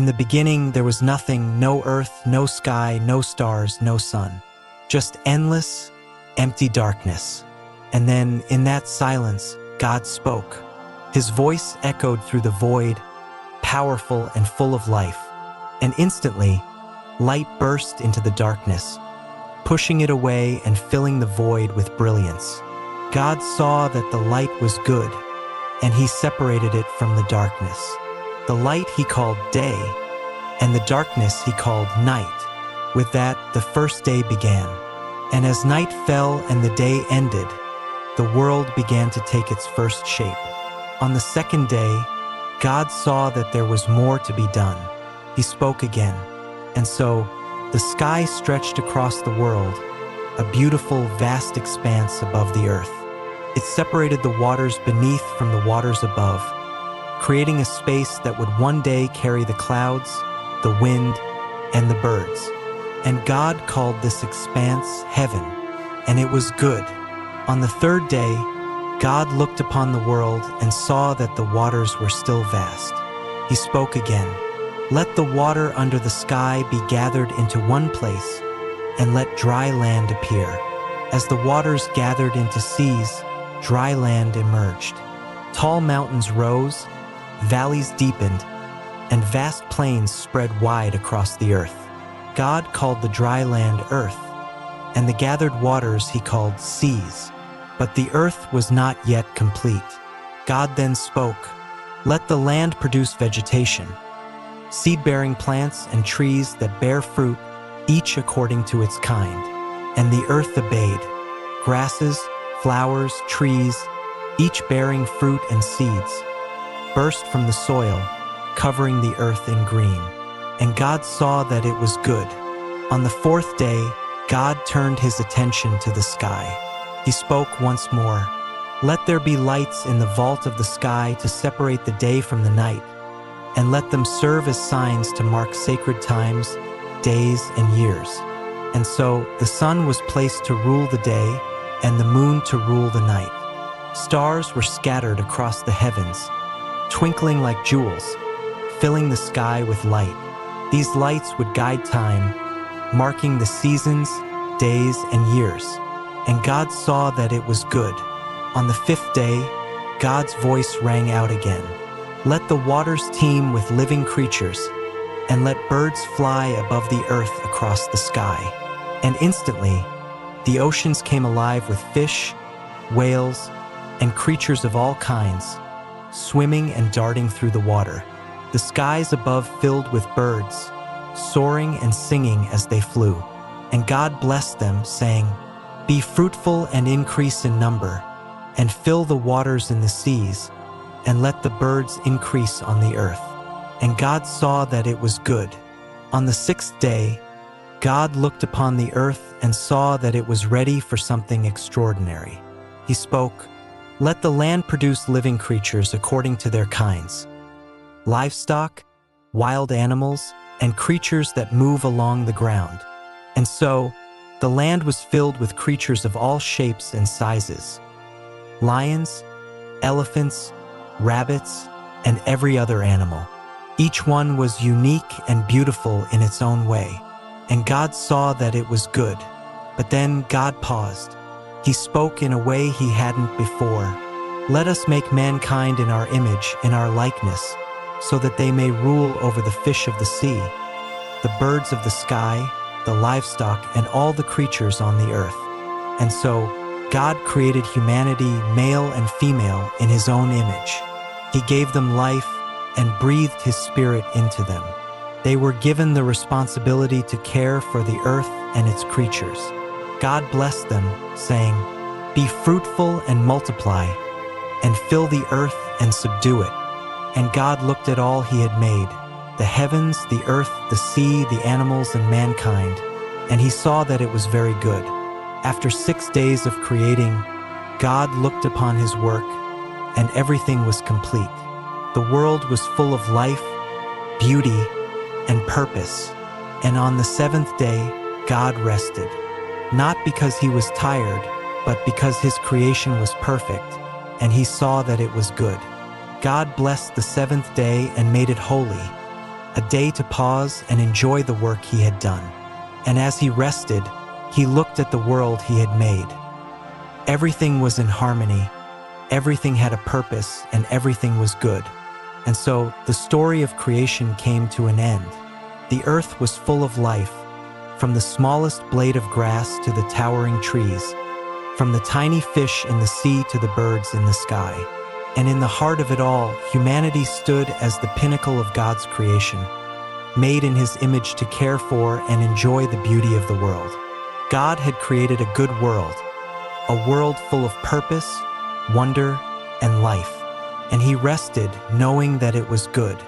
In the beginning, there was nothing, no earth, no sky, no stars, no sun. Just endless, empty darkness. And then, in that silence, God spoke. His voice echoed through the void, powerful and full of life. And instantly, light burst into the darkness, pushing it away and filling the void with brilliance. God saw that the light was good, and he separated it from the darkness. The light he called day, and the darkness he called night. With that, the first day began. And as night fell and the day ended, the world began to take its first shape. On the second day, God saw that there was more to be done. He spoke again. And so, the sky stretched across the world, a beautiful, vast expanse above the earth. It separated the waters beneath from the waters above, creating a space that would one day carry the clouds, the wind, and the birds. And God called this expanse heaven, and it was good. On the third day, God looked upon the world and saw that the waters were still vast. He spoke again. Let the water under the sky be gathered into one place, and let dry land appear. As the waters gathered into seas, dry land emerged. Tall mountains rose, valleys deepened, and vast plains spread wide across the earth. God called the dry land earth, and the gathered waters he called seas. But the earth was not yet complete. God then spoke, "Let the land produce vegetation, seed-bearing plants and trees that bear fruit, each according to its kind." And the earth obeyed. Grasses, flowers, trees, each bearing fruit and seeds, burst from the soil, covering the earth in green. And God saw that it was good. On the fourth day, God turned his attention to the sky. He spoke once more, "Let there be lights in the vault of the sky to separate the day from the night, and let them serve as signs to mark sacred times, days, and years." And so the sun was placed to rule the day, and the moon to rule the night. Stars were scattered across the heavens, twinkling like jewels, filling the sky with light. These lights would guide time, marking the seasons, days, and years. And God saw that it was good. On the fifth day, God's voice rang out again. "Let the waters teem with living creatures, and let birds fly above the earth across the sky." And instantly, the oceans came alive with fish, whales, and creatures of all kinds, swimming and darting through the water. The skies above filled with birds, soaring and singing as they flew. And God blessed them, saying, "Be fruitful and increase in number, and fill the waters in the seas, and let the birds increase on the earth." And God saw that it was good. On the sixth day, God looked upon the earth and saw that it was ready for something extraordinary. He spoke, "Let the land produce living creatures according to their kinds, livestock, wild animals, and creatures that move along the ground." And so, the land was filled with creatures of all shapes and sizes: lions, elephants, rabbits, and every other animal. Each one was unique and beautiful in its own way. And God saw that it was good. But then God paused. He spoke in a way he hadn't before. "Let us make mankind in our image, in our likeness, so that they may rule over the fish of the sea, the birds of the sky, the livestock, and all the creatures on the earth." And so, God created humanity, male and female, in his own image. He gave them life and breathed his spirit into them. They were given the responsibility to care for the earth and its creatures. God blessed them, saying, "Be fruitful and multiply, and fill the earth and subdue it." And God looked at all he had made, the heavens, the earth, the sea, the animals, and mankind, and he saw that it was very good. After 6 days of creating, God looked upon his work, and everything was complete. The world was full of life, beauty, and purpose. And on the seventh day, God rested, not because he was tired, but because his creation was perfect, and he saw that it was good. God blessed the seventh day and made it holy, a day to pause and enjoy the work he had done. And as he rested, he looked at the world he had made. Everything was in harmony, everything had a purpose, and everything was good. And so the story of creation came to an end. The earth was full of life, from the smallest blade of grass to the towering trees, from the tiny fish in the sea to the birds in the sky. And in the heart of it all, humanity stood as the pinnacle of God's creation, made in his image to care for and enjoy the beauty of the world. God had created a good world, a world full of purpose, wonder, and life, and he rested knowing that it was good.